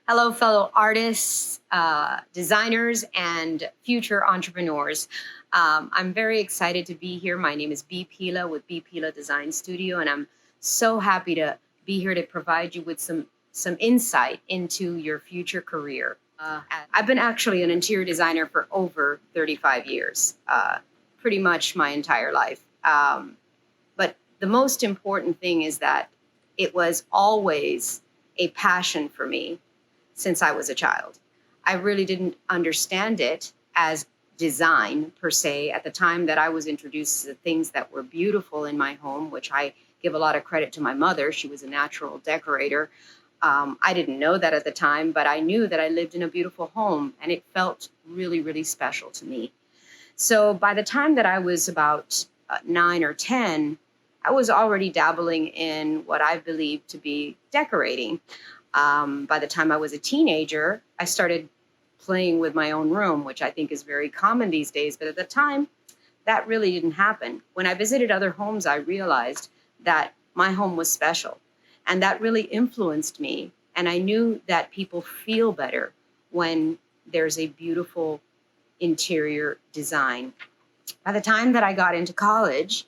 Hello, fellow artists, designers, and future entrepreneurs. I'm very excited to be here. My name is B. Pila with B. Pila Design Studio, and I'm so happy to be here to provide you with some insight into your future career. I've been actually an interior designer for over 35 years, pretty much my entire life. But the most important thing is that it was always a passion for me since I was a child. I really didn't understand it as design per se at the time that I was introduced to things that were beautiful in my home, which I give a lot of credit to my mother. She was a natural decorator. I didn't know that at the time, but I knew that I lived in a beautiful home and it felt really, really special to me. So by the time that I was about 9 or 10, I was already dabbling in what I believed to be decorating. By the time I was a teenager, I started playing with my own room, which I think is very common these days. But at the time, that really didn't happen. When I visited other homes, I realized that my home was special. And that really influenced me. And I knew that people feel better when there's a beautiful interior design. By the time that I got into college,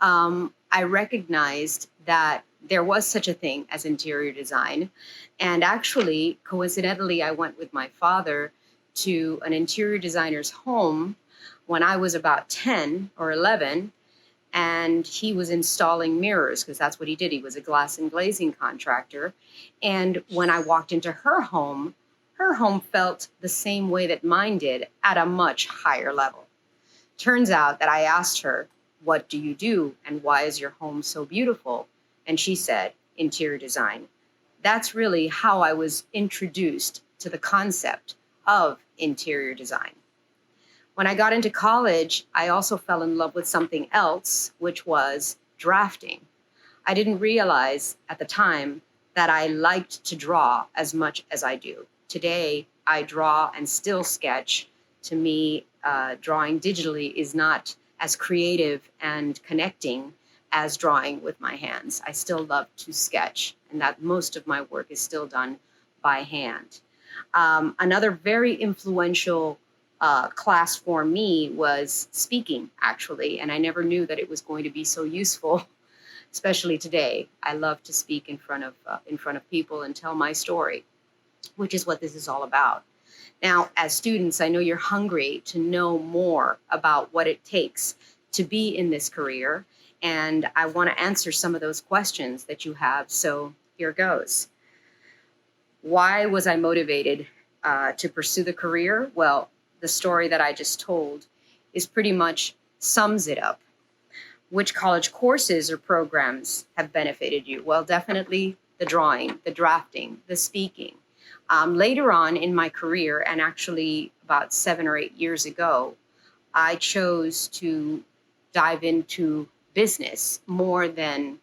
I recognized that there was such a thing as interior design. And actually, coincidentally, I went with my father to an interior designer's home when I was about 10 or 11. And he was installing mirrors because that's what he did. He was a glass and glazing contractor. And when I walked into her home felt the same way that mine did at a much higher level. Turns out that I asked her, "What do you do? And why is your home so beautiful?" And she said, "Interior design." That's really how I was introduced to the concept of interior design. When I got into college, I also fell in love with something else, which was drafting. I didn't realize at the time that I liked to draw as much as I do. Today, I draw and still sketch. To me, drawing digitally is not as creative and connecting as drawing with my hands. I still love to sketch, and that most of my work is still done by hand. Another very influential class for me was speaking, actually, and I never knew that it was going to be so useful, especially today. I love to speak in front of people and tell my story, which is what this is all about. Now, as students, I know you're hungry to know more about what it takes to be in this career, and I want to answer some of those questions that you have. So here goes. Why was I motivated to pursue the career? Well, the story that I just told is pretty much sums it up. Which college courses or programs have benefited you? Well, definitely the drawing, the drafting, the speaking. Later on in my career, and actually about 7 or 8 years ago, I chose to dive into business more than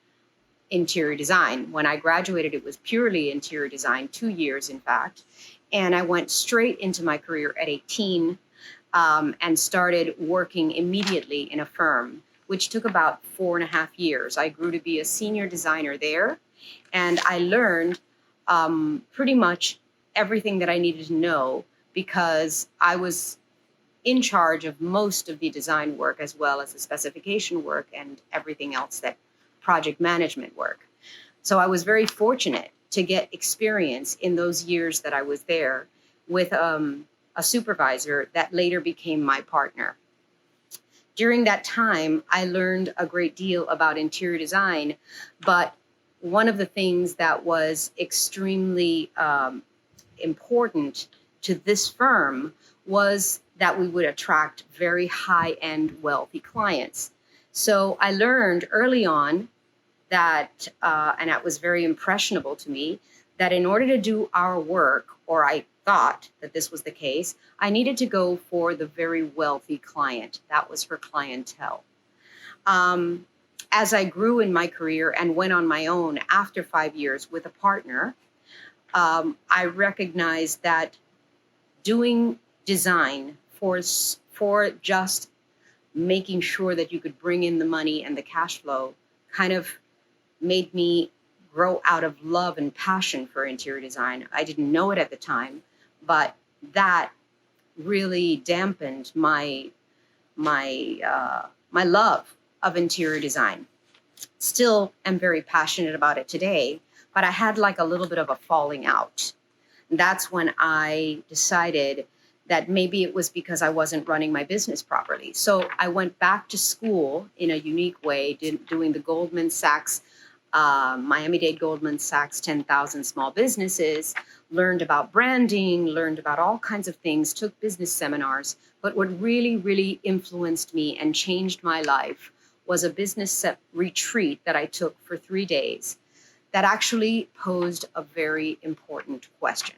interior design. When I graduated, it was purely interior design, 2 years, in fact. And I went straight into my career at 18 and started working immediately in a firm, which took about 4.5 years. I grew to be a senior designer there, and I learned pretty much everything that I needed to know because I was in charge of most of the design work as well as the specification work and everything else, that project management work. So I was very fortunate to get experience in those years that I was there with a supervisor that later became my partner. During that time, I learned a great deal about interior design, but one of the things that was extremely important to this firm was that we would attract very high-end, wealthy clients. So I learned early on that, and that was very impressionable to me, that in order to do our work, or I thought that this was the case, I needed to go for the very wealthy client. That was her clientele. As I grew in my career and went on my own after 5 years with a partner, I recognized that doing design for just making sure that you could bring in the money and the cash flow kind of made me grow out of love and passion for interior design. I didn't know it at the time, but that really dampened my love of interior design. Still am very passionate about it today, but I had like a little bit of a falling out. That's when I decided that maybe it was because I wasn't running my business properly. So I went back to school in a unique way, doing the Goldman Sachs, Miami-Dade Goldman Sachs 10,000 small businesses, learned about branding, learned about all kinds of things, took business seminars. But what really, really influenced me and changed my life was a business retreat that I took for 3 days that actually posed a very important question.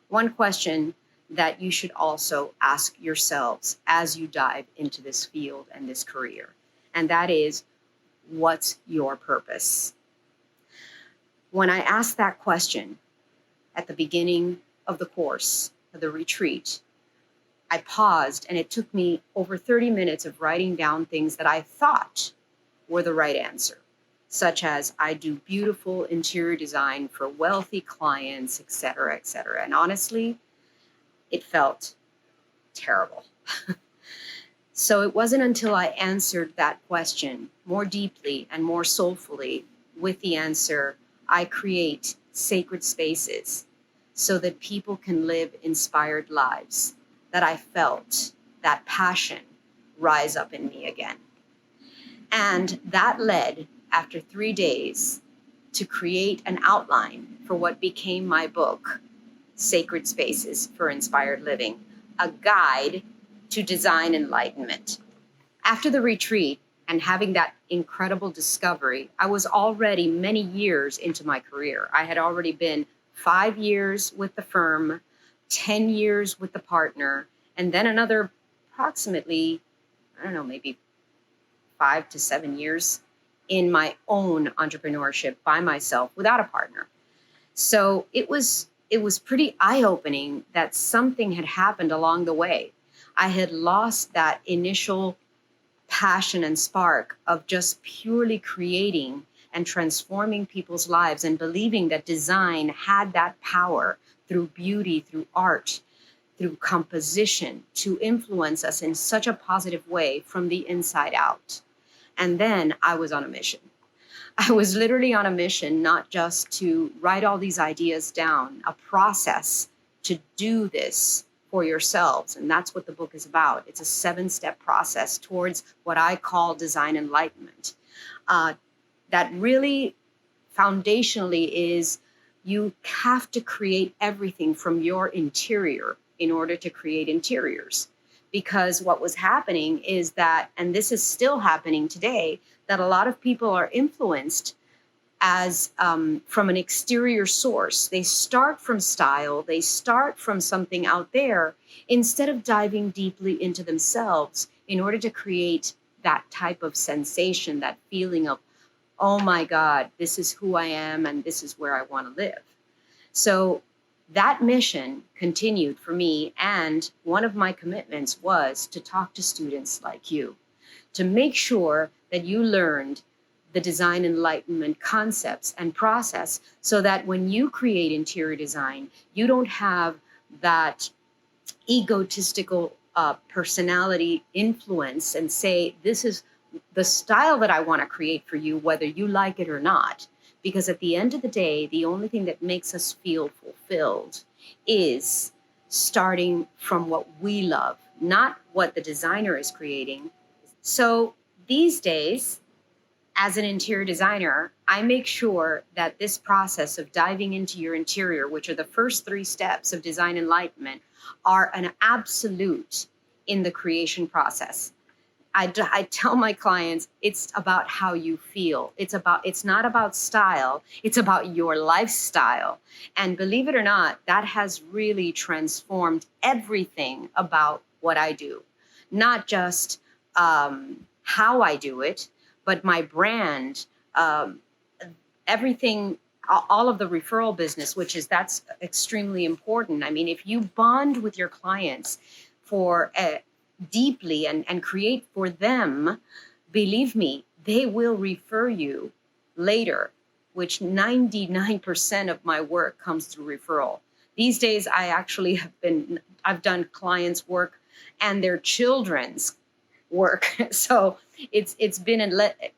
One question that you should also ask yourselves as you dive into this field and this career. And that is, what's your purpose? When I asked that question at the beginning of the course, of the retreat, I paused, and it took me over 30 minutes of writing down things that I thought were the right answer, such as I do beautiful interior design for wealthy clients, et cetera, et cetera. And honestly, it felt terrible. So it wasn't until I answered that question more deeply and more soulfully with the answer, I create sacred spaces so that people can live inspired lives, that I felt that passion rise up in me again. And that led, after 3 days, to create an outline for what became my book, Sacred Spaces for Inspired Living, a guide to design enlightenment. After the retreat and having that incredible discovery, I was already many years into my career. I had already been 5 years with the firm, 10 years with the partner, and then another approximately, maybe 5 to 7 years in my own entrepreneurship by myself without a partner. So it was pretty eye-opening that something had happened along the way. I had lost that initial passion and spark of just purely creating and transforming people's lives and believing that design had that power through beauty, through art, through composition to influence us in such a positive way from the inside out. And then I was on a mission. I was literally on a mission, not just to write all these ideas down, a process to do this for yourselves. And that's what the book is about. It's a 7-step process towards what I call design enlightenment. That really foundationally is you have to create everything from your interior in order to create interiors. Because what was happening is that, and this is still happening today, that a lot of people are influenced as from an exterior source. They start from style, they start from something out there, instead of diving deeply into themselves in order to create that type of sensation, that feeling of, oh my God, this is who I am and this is where I want to live. So that mission continued for me, and one of my commitments was to talk to students like you, to make sure that you learned the design enlightenment concepts and process so that when you create interior design, you don't have that egotistical personality influence and say, this is the style that I want to create for you, whether you like it or not. Because at the end of the day, the only thing that makes us feel fulfilled is starting from what we love, not what the designer is creating. So these days, as an interior designer, I make sure that this process of diving into your interior, which are the first 3 steps of design enlightenment, are an absolute in the creation process. I tell my clients, it's about how you feel. It's not about style. It's about your lifestyle. And believe it or not, that has really transformed everything about what I do. Not just how I do it, but my brand, everything, all of the referral business, that's extremely important. I mean, if you bond with your clients for deeply and create for them, believe me, they will refer you later which 99% of my work comes through referral. These days, I've done clients' work and their children's work. So it's been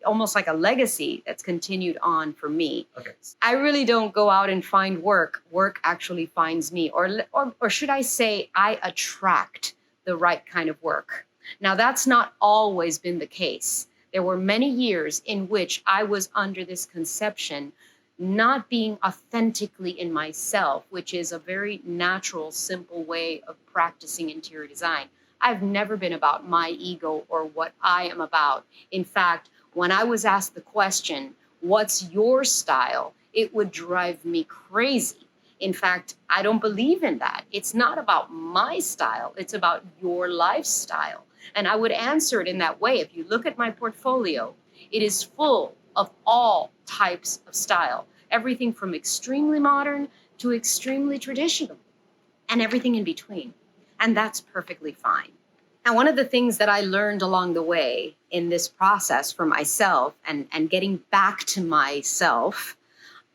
almost like a legacy that's continued on for me. Okay. I really don't go out and find work. Work actually finds me, or should I say, I attract the right kind of work. Now, that's not always been the case. There were many years in which I was under this conception, not being authentically in myself, which is a very natural, simple way of practicing interior design. I've never been about my ego or what I am about. In fact, when I was asked the question, what's your style? It would drive me crazy. In fact, I don't believe in that. It's not about my style, it's about your lifestyle. And I would answer it in that way. If you look at my portfolio, it is full of all types of style, everything from extremely modern to extremely traditional, and everything in between. And that's perfectly fine. Now, one of the things that I learned along the way in this process for myself and getting back to myself,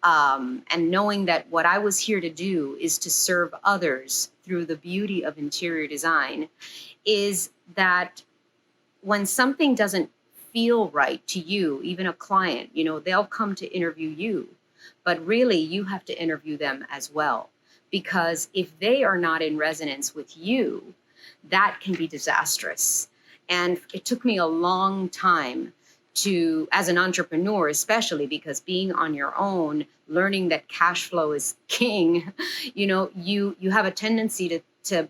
and knowing that what I was here to do is to serve others through the beauty of interior design, is that when something doesn't feel right to you, even a client, they'll come to interview you, but really you have to interview them as well. Because if they are not in resonance with you, that can be disastrous. And it took me a long time to, as an entrepreneur, especially because being on your own, learning that cash flow is king, you have a tendency to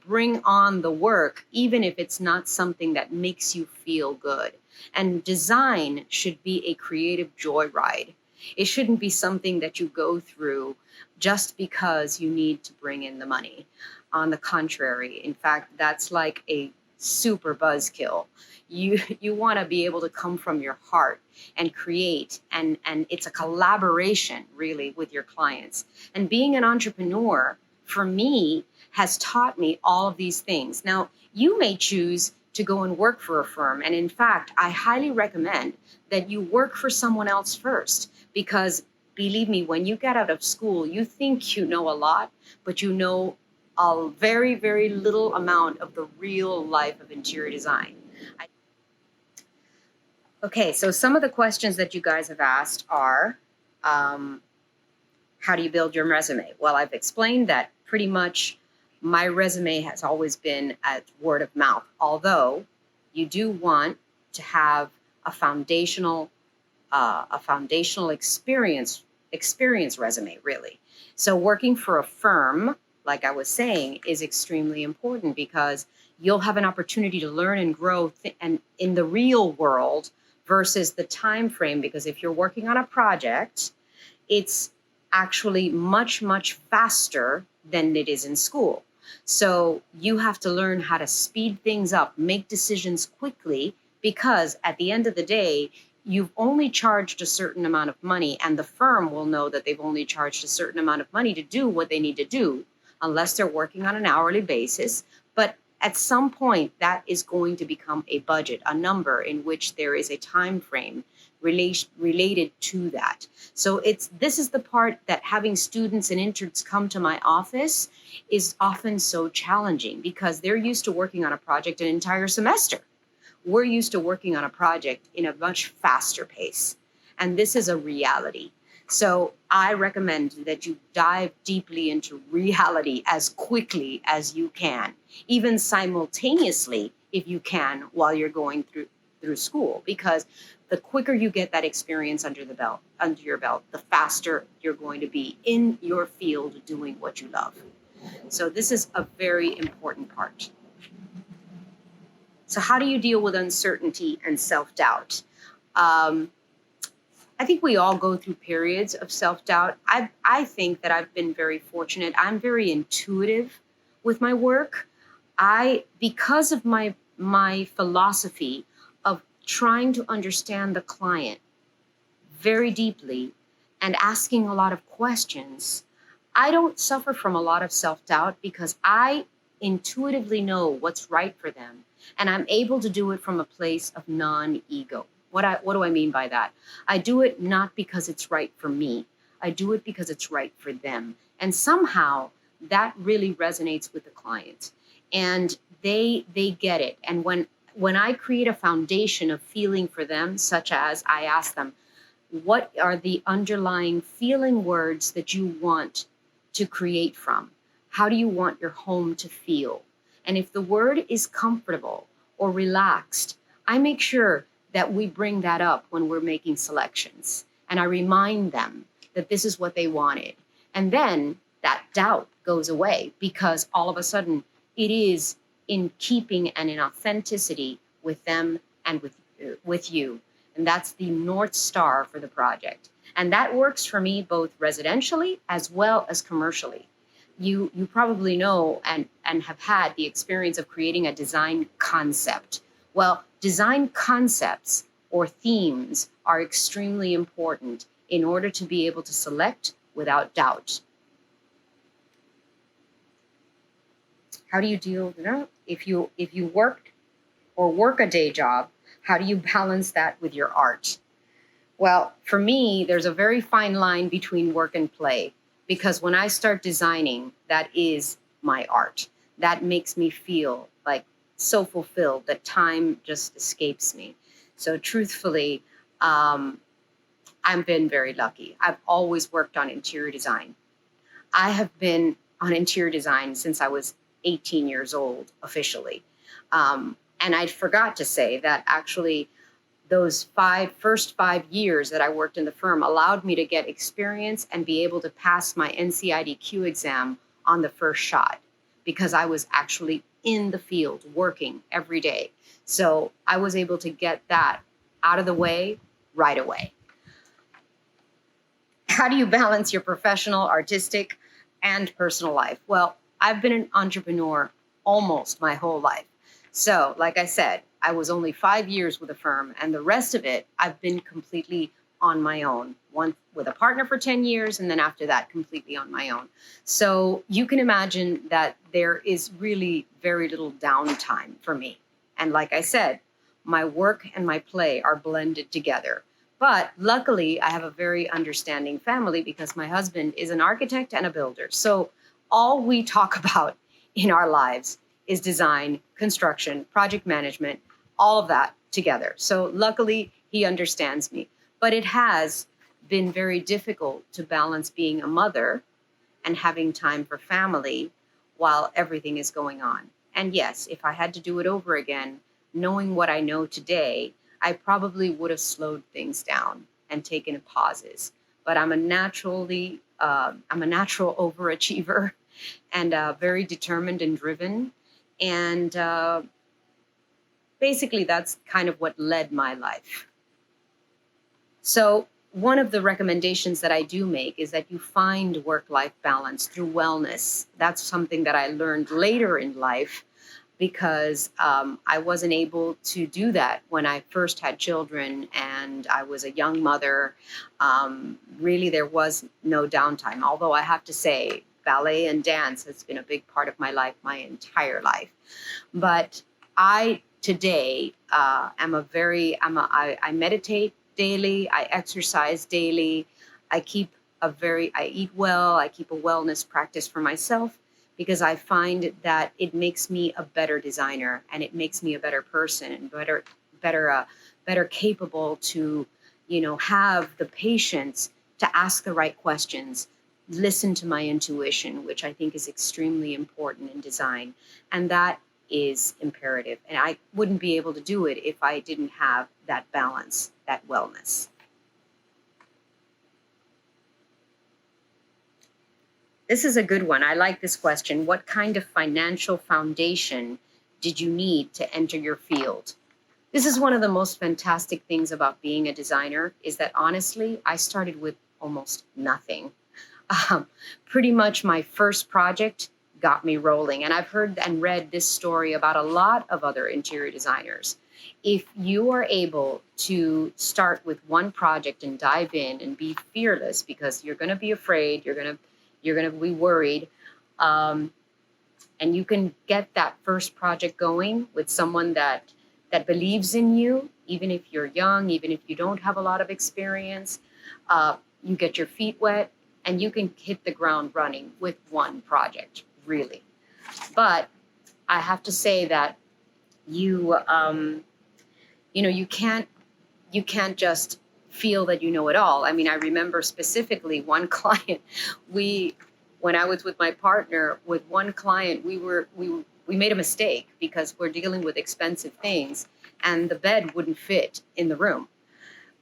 bring on the work, even if it's not something that makes you feel good. And design should be a creative joyride. It shouldn't be something that you go through just because you need to bring in the money. On the contrary, in fact, that's like a super buzzkill. You want to be able to come from your heart and create, and it's a collaboration really with your clients. And being an entrepreneur, for me, has taught me all of these things. Now, you may choose to go and work for a firm. And in fact, I highly recommend that you work for someone else first, because believe me, when you get out of school, you think you know a lot, but you know a very, very little amount of the real life of interior design. Okay, so some of the questions that you guys have asked are, how do you build your resume? Well, I've explained that pretty much my resume has always been at word of mouth, although you do want to have a foundational experience resume, really. So working for a firm, like I was saying, is extremely important, because you'll have an opportunity to learn and grow and in the real world versus the time frame. Because if you're working on a project, it's actually much, much faster than it is in school. So you have to learn how to speed things up, make decisions quickly, because at the end of the day, you've only charged a certain amount of money, and the firm will know that they've only charged a certain amount of money to do what they need to do, unless they're working on an hourly basis. But at some point, that is going to become a budget, a number in which there is a time frame related to that. So this is the part that having students and interns come to my office is often so challenging, because they're used to working on a project an entire semester. We're used to working on a project in a much faster pace. And this is a reality. So I recommend that you dive deeply into reality as quickly as you can, even simultaneously if you can, while you're going through school, because the quicker you get that experience under your belt, the faster you're going to be in your field doing what you love. So this is a very important part. So how do you deal with uncertainty and self-doubt? I think we all go through periods of self-doubt. I think that I've been very fortunate. I'm very intuitive with my work. Because of my philosophy of trying to understand the client very deeply and asking a lot of questions, I don't suffer from a lot of self-doubt, because I intuitively know what's right for them. And I'm able to do it from a place of non-ego. What do I mean by that? I do it not because it's right for me. I do it because it's right for them. And somehow that really resonates with the client. And they get it. And when I create a foundation of feeling for them, such as I ask them, what are the underlying feeling words that you want to create from? How do you want your home to feel? And if the word is comfortable or relaxed, I make sure that we bring that up when we're making selections. And I remind them that this is what they wanted. And then that doubt goes away because all of a sudden it is in keeping and in authenticity with them and with you. And that's the North Star for the project. And that works for me both residentially as well as commercially. You probably know and have had the experience of creating a design concept. Well, design concepts or themes are extremely important in order to be able to select without doubt. How do you deal, if you work a day job, how do you balance that with your art? Well, for me, there's a very fine line between work and play, because when I start designing, that is my art. That makes me feel like so fulfilled that time just escapes me. So truthfully, I've been very lucky. I've always worked on interior design. I have been on interior design since I was 18 years old officially. And I forgot to say that actually those first 5 years that I worked in the firm allowed me to get experience and be able to pass my NCIDQ exam on the first shot because I was actually in the field working every day. So I was able to get that out of the way right away. How do you balance your professional, artistic, and personal life? Well, I've been an entrepreneur almost my whole life. So, like I said, I was only 5 years with a firm, and the rest of it, I've been completely on my own. One with a partner for 10 years, and then after that, completely on my own. So you can imagine that there is really very little downtime for me. And like I said, my work and my play are blended together. But luckily, I have a very understanding family because my husband is an architect and a builder. So all we talk about in our lives is design, construction, project management, all of that together. So luckily, he understands me. But it has been very difficult to balance being a mother and having time for family while everything is going on. And yes, if I had to do it over again, knowing what I know today, I probably would have slowed things down and taken pauses. But I'm a natural overachiever and very determined and driven. And basically, that's kind of what led my life. So one of the recommendations that I do make is that you find work-life balance through wellness. That's something that I learned later in life because I wasn't able to do that when I first had children and I was a young mother. Really, there was no downtime, although I have to say, ballet and dance has been a big part of my life, my entire life. But I today I meditate daily, I exercise daily, I eat well, I keep a wellness practice for myself because I find that it makes me a better designer and it makes me a better person and better capable to, have the patience to ask the right questions, listen to my intuition, which I think is extremely important in design. And that is imperative. And I wouldn't be able to do it if I didn't have that balance, that wellness. This is a good one. I like this question. What kind of financial foundation did you need to enter your field? This is one of the most fantastic things about being a designer is that honestly, I started with almost nothing. Pretty much my first project got me rolling. And I've heard and read this story about a lot of other interior designers. If you are able to start with one project and dive in and be fearless, because you're going to be afraid, you're going to be worried, and you can get that first project going with someone that believes in you even if you're young, even if you don't have a lot of experience, you get your feet wet and you can hit the ground running with one project, really. But I have to say that you, you can't just feel that you know it all. I mean, I remember specifically one client. We, when I was with my partner, with one client, we made a mistake because we're dealing with expensive things, and the bed wouldn't fit in the room.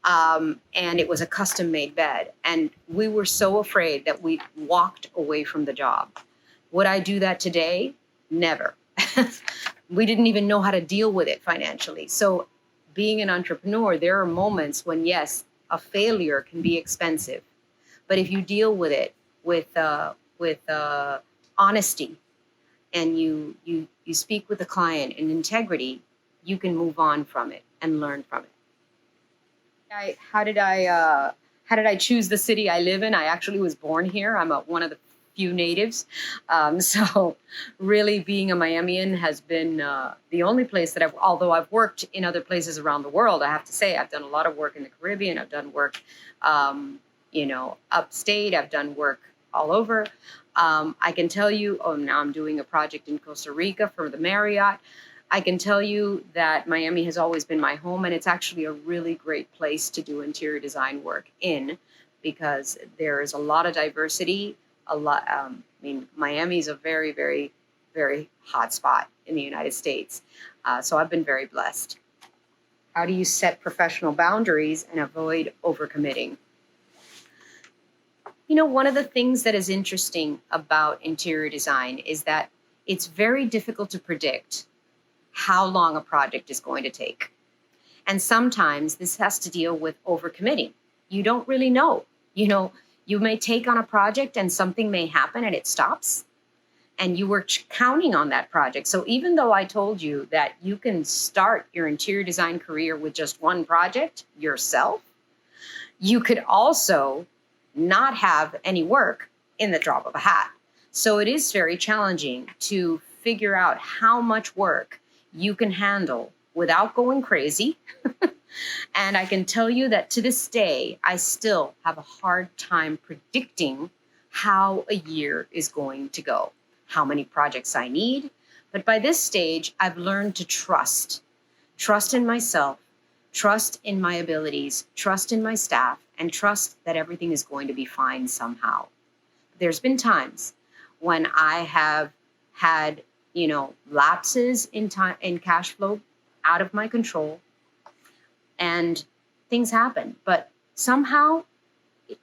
And it was a custom made bed. And we were so afraid that we walked away from the job. Would I do that today? Never. We didn't even know how to deal with it financially. So being an entrepreneur, there are moments when, yes, a failure can be expensive. But if you deal with it with honesty, and you speak with the client in integrity, you can move on from it and learn from it. How did I choose the city I live in? I actually was born here. I'm one of the few natives. So really being a Miamian has been the only place that although I've worked in other places around the world, I have to say I've done a lot of work in the Caribbean. I've done work, upstate. I've done work all over. I can tell you, now I'm doing a project in Costa Rica for the Marriott. I can tell you that Miami has always been my home, and it's actually a really great place to do interior design work in, because there is a lot of diversity. Miami is a very, very, very hot spot in the United States. So I've been very blessed. How do you set professional boundaries and avoid overcommitting? One of the things that is interesting about interior design is that it's very difficult to predict how long a project is going to take. And sometimes this has to deal with overcommitting. You don't really know. You may take on a project and something may happen and it stops. And you were counting on that project. So even though I told you that you can start your interior design career with just one project yourself, you could also not have any work in the drop of a hat. So it is very challenging to figure out how much work you can handle without going crazy. And I can tell you that to this day, I still have a hard time predicting how a year is going to go, how many projects I need. But by this stage, I've learned to trust in myself, trust in my abilities, trust in my staff, and trust that everything is going to be fine somehow. There's been times when I have had, lapses in time, in cash flow out of my control, and things happen, but somehow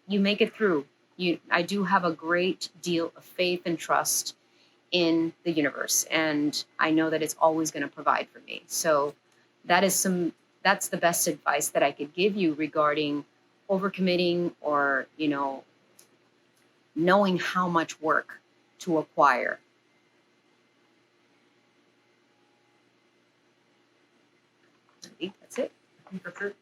you make it through. I do have a great deal of faith and trust in the universe, and I know that it's always going to provide for me. So that's the best advice that I could give you regarding overcommitting, or knowing how much work to acquire. I think that's it. I think that's it.